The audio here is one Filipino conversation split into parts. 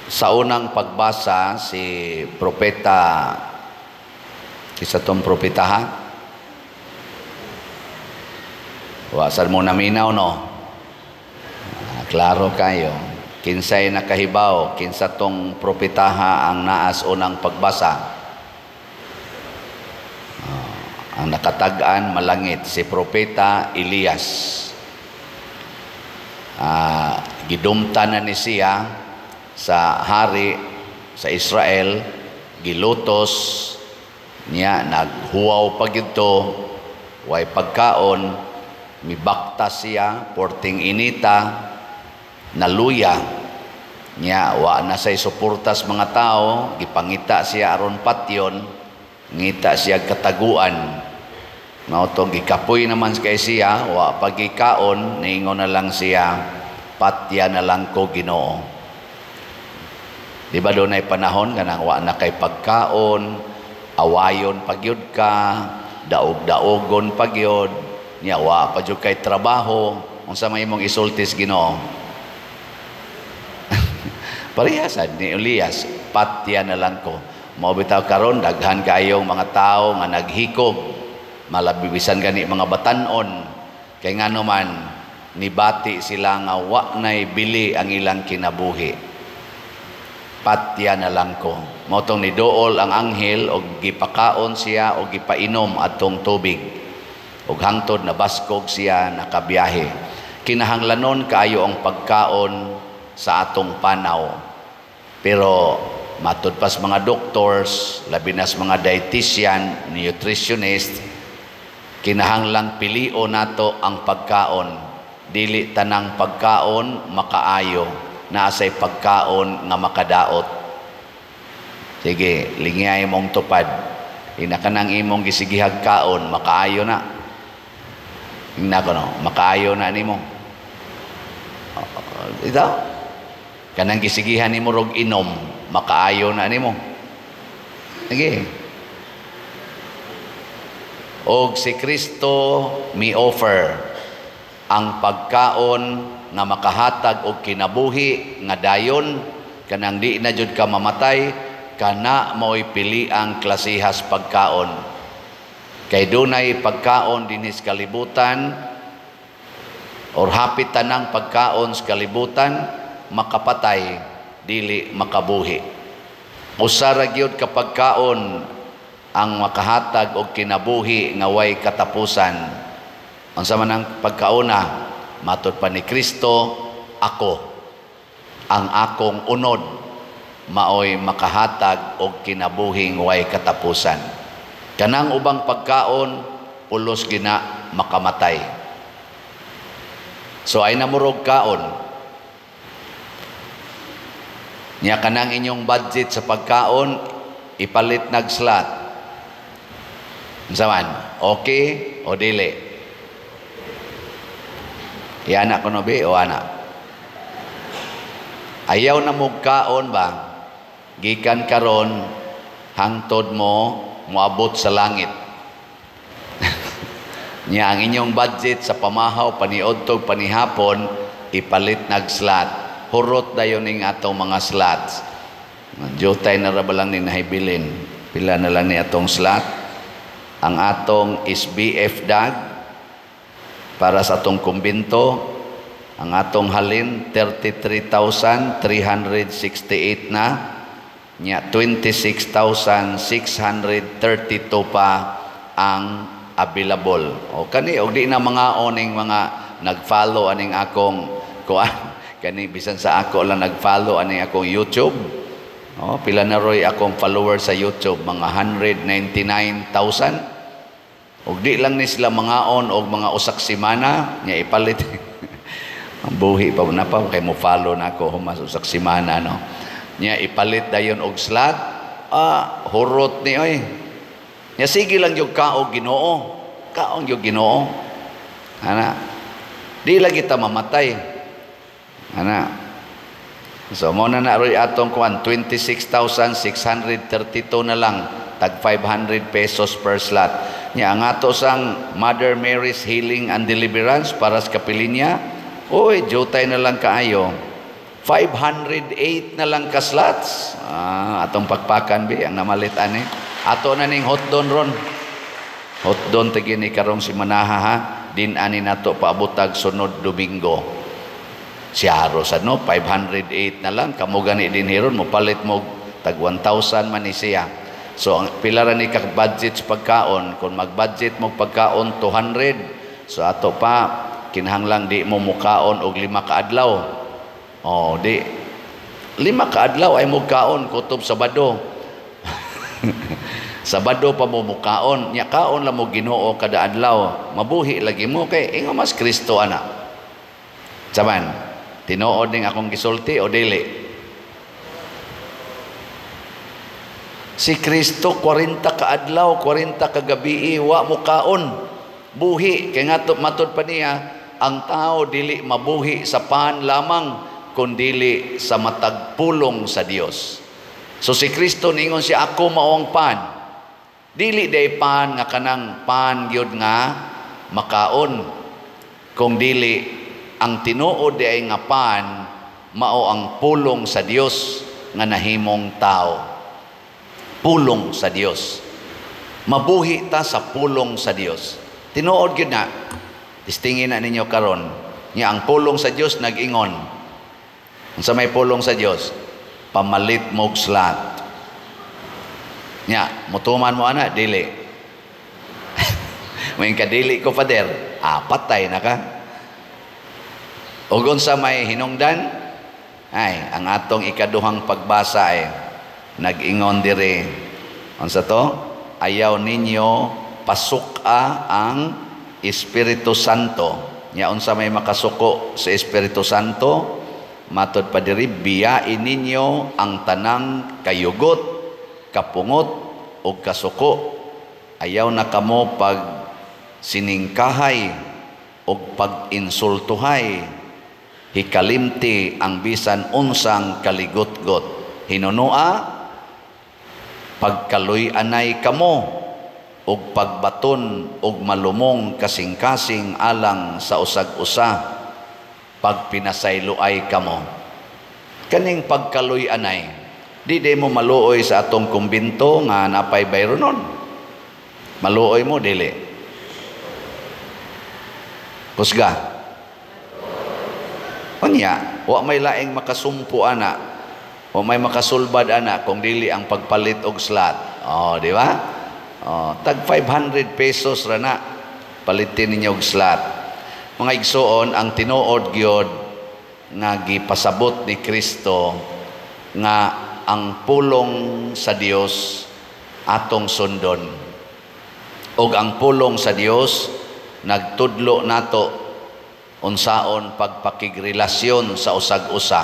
Sa unang pagbasa, si propeta, isa tong propeta ha? Wasan mo naminaw, no? Klaro kayo. Kinsay nakahibaw, kinsa tong propetaha ang naas unang pagbasa. Ang nakatag-an malangit, si propeta Elias. Gidumtan na ni siya sa hari sa Israel, gilutos niya, naghuwaw pa gito, way pagkaon, mibakta siya, porting inita, naluya niya, wa na say suportas mga tao, gipangita siya aron patyon, ngita siya kataguan. Mautong gikapoy naman kay siya, wa pagikaon, niingon na lang siya, patya na lang ko Ginoo. Di ba doon ay panahon kanang wa na kay pagkaon, awayon pagyud ka, daog-daogon pagyud, niya wa pa jud kay trabaho, unsa may imong isultis Ginoo? Parehasad ni Elias, patya na lang ko. Mao bitaw karon daghan kayong mga tao nga naghikog, malabibisan gani mga batan-on, kay ngano man nibati sila nga wa nay bili ang ilang kinabuhi. Patya na lang ko. Mao tong niduol ang anghel og gipakaon siya og gipainom atong tubig. Ug hangtod nabaskog siya, nakabiyahe. Kinahanglanon kaayo ang pagkaon sa atong panaw. Pero matud pas mga doctors, labi nas mga dietitian, nutritionist, kinahanglang pilio nato ang pagkaon. Dili tanang pagkaon makaayo, naasay pagkaon nga makadaot. Sige, lingay mong tupad. Ina ka nang imong gisigihag kaon, makaayo na. Ina ko no, makaayo na nimo. Ito, kanang gisigihan nimo rog inom, makaayo na nimo. Sige. Og si Kristo mi-offer ang pagkaon nga makahatag og kinabuhi nga dayon, kanang di na jud ka mamatay, kana mo'y pili ang klasihas pagkaon. Kay dunay pagkaon dinhi sa kalibutan, or hapit tanang pagkaon sa kalibutan, makapatay, dili makabuhi. Usa ra gyud ka pagkaon ang makahatag og kinabuhi nga way katapusan. Unsa man ang pagkauna, matud pa ni Kristo, ako ang akong unod maoy makahatag og kinabuhing way katapusan. Kanang ubang pagkaon pulos gina makamatay. So ay namurog kaon. Nya kanang inyong budget sa pagkaon ipalit nag slot. Unsa man? Okay o dili? Yana ko no be o ana? Ayaw na mo kaon ba? Gikan karon hangtod mo moabot sa langit. Nya ang inyong budget sa pamahaw paniudtog panihapon ipalit nag slot. Hurot dayon ning atong mga slots. Jotay na ra ba lang ni nahibilin? Pila na lang ni atong slot? Ang atong SBF DAG para sa atong kumbinto, ang atong halin 33,368 na, nya 26,632 pa ang available. O kani og di na mga oning mga nag-follow aning akong kuan, kani bisan sa ako lang nag-follow aning akong YouTube. Oh, pila na roy akong followers sa YouTube, mga 199,000. Og di lang ni sila mga on og mga usak semana nya ipalit. Ang buhi pa na pa kay mo follow na ako humas usak semana no. Nya ipalit dayon og slot. Hurot ni oy. Nya sige lang yung kaog Ginoo. Kaong yung Ginoo. Ana. Di lagi ta mamatay. Ana. So mo na roy atong kuan 26,632 na lang, tag 500 pesos per slot. Nya ang ato sang Mother Mary's Healing and Deliverance para sa kapilinya, oy jotay na lang kaayo. 508 na lang ka slots. Atong pakpakan bi ang namalit ani. Ato na ning hotdon ron. Hotdon tagi ni karong si Manaha ha. Din ani nato paabutag sunod Domingo. Si Aros ano 508 na lang kamo gani din hiron mo palit mo tag 1,000 man ni siya. So ang pila ra ni ka budget sa pagkaon kung mag-budget mo pagkaon 200. So ato pa kinahanglang di mo mukaon og 5 ka adlaw. Di 5 ka adlaw ay mukaon kutob Sabado. Sabado pa mo mukaon, nya kaon la mo Ginoo kada adlaw. Mabuhi lagi mo kay ingo mas Kristo ana. Saman, tinuod ning akong gisulti o dili? Si Kristo 40 ka adlaw, 40 ka gabi wa mo kaon. Buhi kay ngadto matud pa niya, ang tao dili mabuhi sa pan lamang kundili sa matag pulong sa Dios. So si Kristo ningon siya ako mao ang pan. Dili day pan nga kanang pan gyud nga makaon. Kung dili ang tinuod ay nga pan mao ang pulong sa Dios nga nahimong tao. Pulong sa Dios. Mabuhi ta sa pulong sa Dios. Tinuod gyud na. Distingin na ninyo karon. Nya ang pulong sa Dios nag-ingon. Unsa may pulong sa Dios? Pamalit mo slat. Nya, mutuman mo ana dili. May kadili ko pader, patay na ka. Ug unsa may hinungdan? Ay, ang atong ikaduhang pagbasa ay nag-ingon diri. Unsa to? Ayaw ninyo pasuka ang Espiritu Santo. Nya unsa may makasuko sa Espiritu Santo? Matod pa diri, biyain ninyo ang tanang kayugot, kapungot, o kasuko. Ayaw na kamo pag siningkahay o pag insultuhay. Hikalimti ang bisan unsang kaligot-got. Hinunua, pagkaluy-anay kamo, o pagbaton o malumong kasing-kasing alang sa usag-usa. Pag pinasayloay kamo. Kaning pagkaluy-anay, di mo maluoy sa atong kumbinto nga napay bayro nun. Maluoy mo, dili. Kusga. Unya, wa may laing makasumpo ana, wa may makasulbad ana kung dili ang pagpalit og slot. Di ba? Tag 500 pesos ra na palitin ninyo og slot. Mga igsoon, ang tinuod gyud nga gipasabot ni Kristo nga ang pulong sa Dios atong sundon. Og ang pulong sa Dios nagtudlo nato unsaon pagpakigrelasyon sa usag-usa.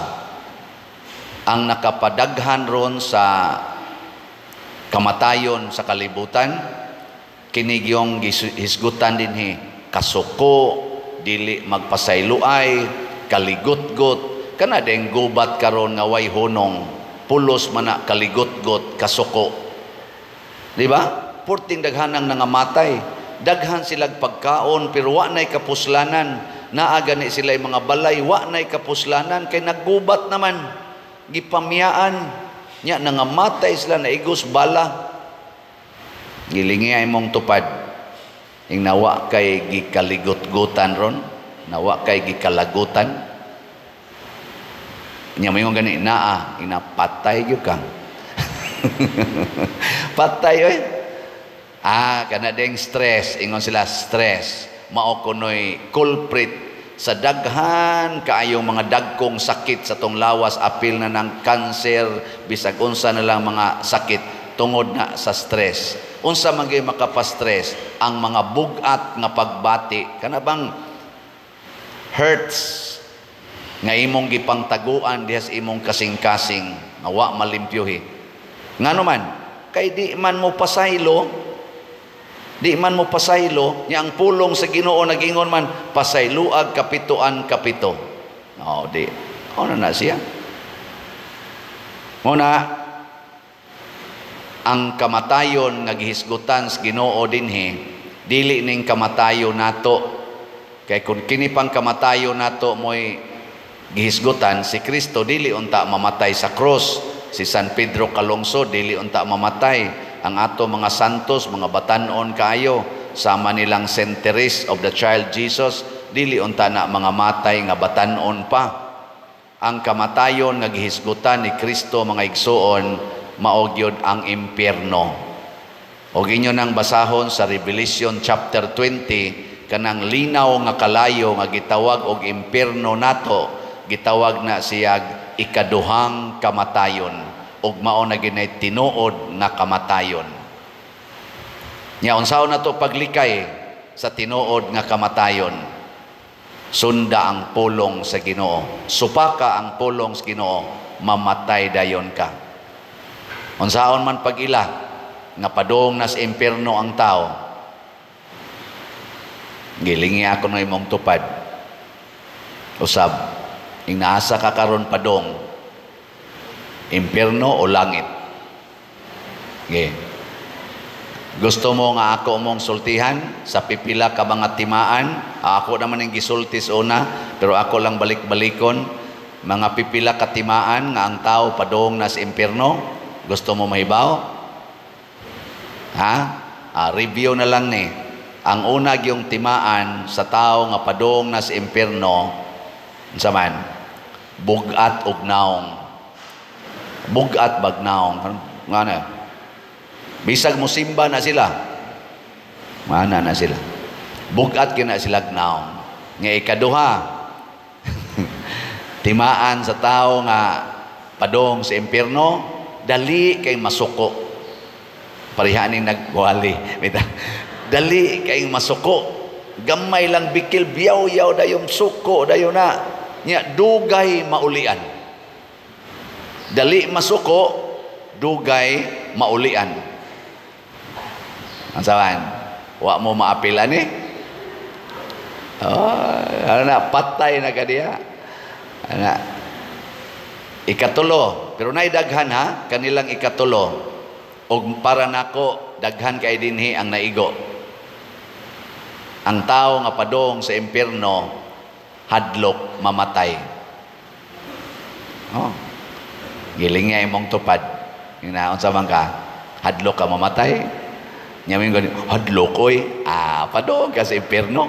Ang nakapadaghan ron sa kamatayon sa kalibutan kini gyung hisgutan dinhi kasuko, dili magpasayloay, kaligot-got, kana deng gubat karon nga way hunong, pulos man na kaligot-got, kasuko. Di ba? Purting daghanang nangamatay, daghan silag pagkaon pero wa nay kapuslanan, naa gani sila mga balay, wa nay kapuslanan kay naggubat naman, gipamiyaan, nya nangamatay sila na igos bala. Gilingi ay mong tupad. Ing nawa kay gikaligot-gutan ron, nawa kay gikalagutan. Nya mayong gani naa, inapatay gyud kang. Patay oy. Kana ding stress, ingon sila stress. Mao kunoy culprit sa daghan kaayong mga dagkong sakit sa tong lawas, apil na ng cancer, bisag unsa na lang mga sakit tungod na sa stress. Unsa man gyud makapastress? Ang mga bugat nga pagbati, kana bang hurts nga imong gipangtaguan diha sa imong kasing-kasing nga wa malimpyuhi. Ngano man kay di man mo pasaylo, nya ang pulong sa Ginoo nagingon man pasayloag kapituan kapito. Di. Na siya. Muna ang kamatayon nga gihisgutan sa Ginoo dinhi, dili ning kamatayon nato. Kay kung kini pang kamatayon nato mo'y gihisgutan si Kristo dili unta mamatay sa cross, si San Pedro Calungsod dili unta mamatay, ang ato mga santos, mga batanon kaayo, sama nilang centuries of the child Jesus, dili unta na mga matay nga batanon pa. Ang kamatayon nga gihisgutan ni Kristo, mga igsuon, mao gyud ang impyerno. Og inyo nang basahon sa Revelation chapter 20, kanang linaw nga kalayo nga gitawag og impyerno nato, gitawag na siyag ikaduhang kamatayon, ug mao na ginay tinuod nga kamatayon. Nya unsaon nato paglikay sa tinuod nga kamatayon? Sunda ang pulong sa Ginoo. Supaka ang pulong sa Ginoo, mamatay dayon ka. Unsaon man pag-ila nga padung nas impyerno ang tao, gilingi ako na imong tupad. Usab, ing naasa ka karon padong, impyerno o langit? Okay. Gusto mo nga ako mong sultihan sa pipila ka mga timaan? Ako naman yung gisultis una, pero ako lang balik-balikon. Mga pipila ka timaan nga ang tao padong nas impyerno? Gusto mo mahibaw? Ha? Review na lang ni. Ang unag yung timaan sa tao nga padong nas impyerno, unsa man? Bugat ug naong. Bugat bag naong. Ngano? Bisag musimba na sila. Mana na sila. Bugat kina sila naong. Nga ikaduha, timaan sa tao nga padong sa impyerno, dali kay masuko. Parihaning nagwali. Dali kay masuko. Gamay lang bikil, biyaw-yaw dayong suko dayo na. Nya dugay maulian. Dali masuko, dugay maulian. Ang sawan, wa mo maapilan eh. Ano na, patay na ka diya. Ano na, ikatulo, pero naidaghan ha, kanilang ikatulo. O para nako, daghan kay dinhi ang naigo. Ang tao nga padong sa impyerno, hadlok mamatay. Oh. Giling nga imong tupad. Hinaon sa man ka, hadlok ka mamatay. Nyamin gani, hadlok oy, padong ka sa impyerno.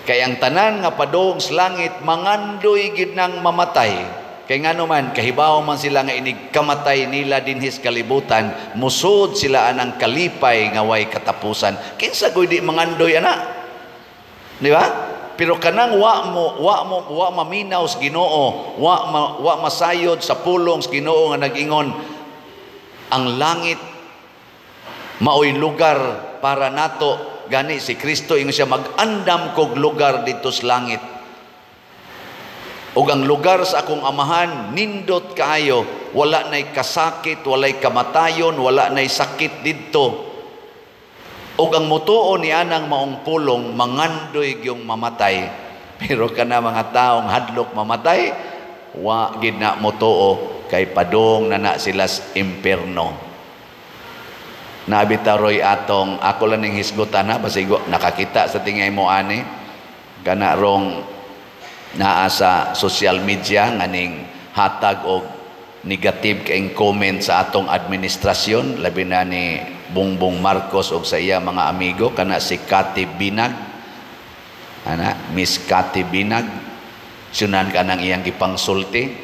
Kaya ang tanan nga padong sa langit, mangandoy gid nang mamatay. Kaya nga naman, kahibaw man sila nga inig kamatay nila dinhis kalibutan, musod sila anang kalipay nga way katapusan. Kinsa goy di mangandoy ana? Di ba? Pero kanang wa maminaw sa Ginoo, wa masayod sa pulong sa Ginoo nga nag-ingon, ang langit maoy lugar para nato, gani si Kristo ingon siya mag-andam kog lugar dito sa langit. Ug ang lugar sa akong amahan nindot kaayo, wala nay kasakit, walay kamatayon, wala nay sakit didto. Ug ang mutuo ni anang maong pulong mangandoy gyung mamatay. Pero kana mga taong hadlok mamatay, wa gid na mutuo kay padong na sila sa impyerno. Nabitaroy atong ako lang ning hisgutan ha, basigo nakakita sa tingay mo ani kana rong naa sa social media nga ning hatag og negative kaing comment sa atong administrasyon, labi na ni Bongbong Marcos og sa iya mga amigo, kana si Cathy Binag, Miss Cathy Binag, sunan ka ng iyang gipangsulti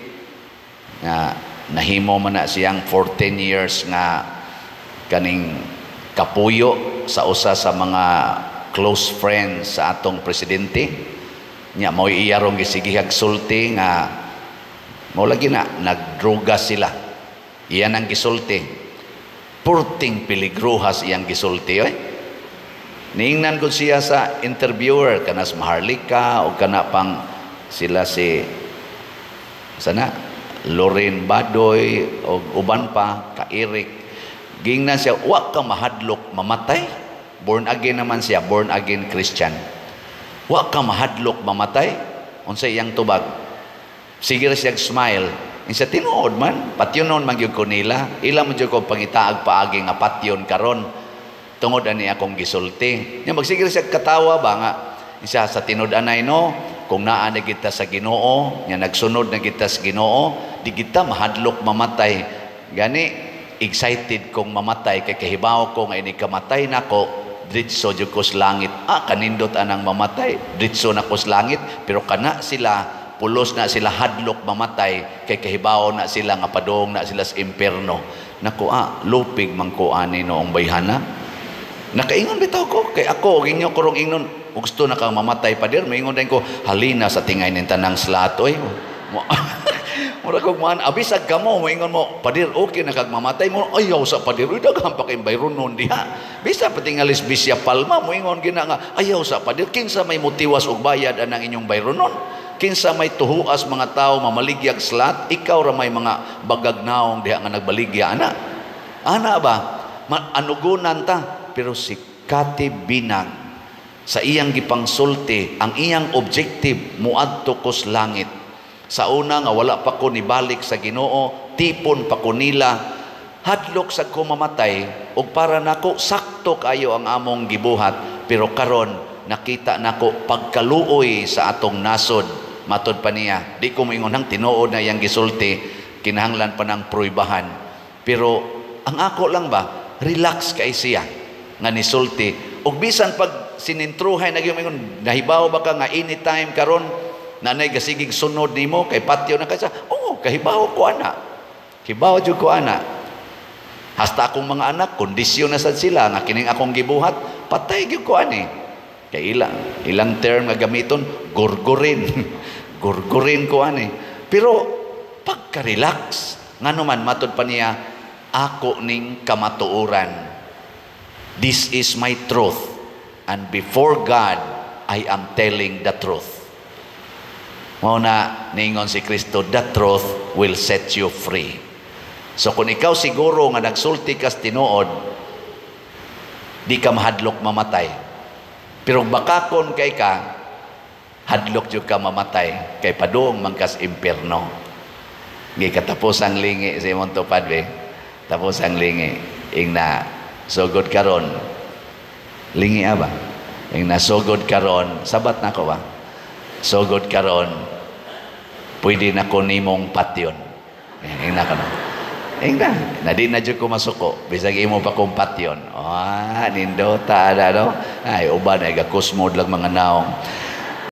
nga nahimo man na siyang 14 years nga kaning kapuyo sa usa sa mga close friends sa atong presidente. Nya mao iya rong gisigihag sulti nga mao lagi na nagdruga sila. Iyan ang gisulti. Purting piligruhas iyang gisulti oy. Niingnan ko siya sa interviewer kanas Maharlika o kana pang sila si sana Loren Badoy o uban pa ka Eric. Gingnan siya, wa ka mahadlok mamatay. Born again naman siya, born again Christian. Wa ka mahadlok mamatay. Unsay iyang tubag. Sige siya smile. Insa tinuod man, patyonon man gyud ko nila. Ila man gyud ko pangitaag paagi nga patyon karon. Tungod ani akong gisulti. Nya magsige siya katawa ba nga. Isa sa tinud anay no, kung naa na kita sa Ginoo, nga nagsunod na kita sa Ginoo, di kita mahadlok mamatay. Gani, excited kong mamatay, kay kahibaw ko nga ini kamatay nako, dritso jud ko sa langit. Kanindot anang mamatay, dritso na ko sa langit, pero kana sila, pulos na sila hadlok mamatay, kay kahibaw na sila nga padong na sila sa impierno. Naku, lupig man ko ani noong bayhana. Nakaingon bitaw ko, kay ako, ginyo ko rong ingnon, gusto na kang mamatay pa dir, maingon din ko, halina sa tingay ng tanang slatoy. Mura kong man, abisag ka mo, maingon mo, padir, okay na kag mamatay mo, ayaw sa padir, daghang pa kayong bayron nun diha. Bisa patingalis bisya palma, maingon gina nga, ayaw sa padir, kinsa may mutiwas og bayad anang inyong bayron nun. Kinsa may tuhuas mga tao mamaligyag slat, ikaw ra may mga bagagnaong diha nga nagbaligya ana. Ana ba? Anugunan ta, pero si Kati Binag sa iyang gipangsulti, ang iyang objective muadto ko sa langit. Sa una nga wala pa ko nibalik sa Ginoo, tipon pa ko nila, hadlok sa ko mamatay, ug para nako sakto kayo ang among gibuhat, pero karon nakita nako pagkaluoy sa atong nasod. Matod pa niya, di ko moingon hang tinuod na yang gisulti, kinahanglan pa ng pruibahan. Pero ang ako lang ba, relax kay siya nga nisulti. Ug bisan pag sinintruhay nagyumingon, nahibaw ba ka nga anytime karon nanay gasigig sunod nimo kay patio na kasa? Oo, kahibaw ko ana. Hibaw jud ko ana. Hasta akong mga anak kondisyon na sad sila nga kining akong gibuhat, patay gyud ko ani. Kay ilang term nga gamiton, gurgurin. Gurgurin ko ani. Pero pagka-relax, ngano man matod pa niya, ako ning kamatuoran. This is my truth, and before God I am telling the truth. Mao na ningon si Kristo, the truth will set you free. So kung ikaw siguro nga nagsulti kas tinuod, di ka mahadlok mamatay. Pero bakakon kay ka, hadlok jud ka mamatay, kay padung mangkas impierno. Gi katapos ang lingi si imong tupad be. Tapos ang lingi ing na sugod karon. Lingi ba? Ing na sugod karon, sabat na ko ba? Sugod karon, pwede na ko nimong patyon. Ing na kanon. Ing na di na jud ko masuko, bisag imo pa kong patyon. Nindota ada no. Ay uban ay gakusmod lang mga naong.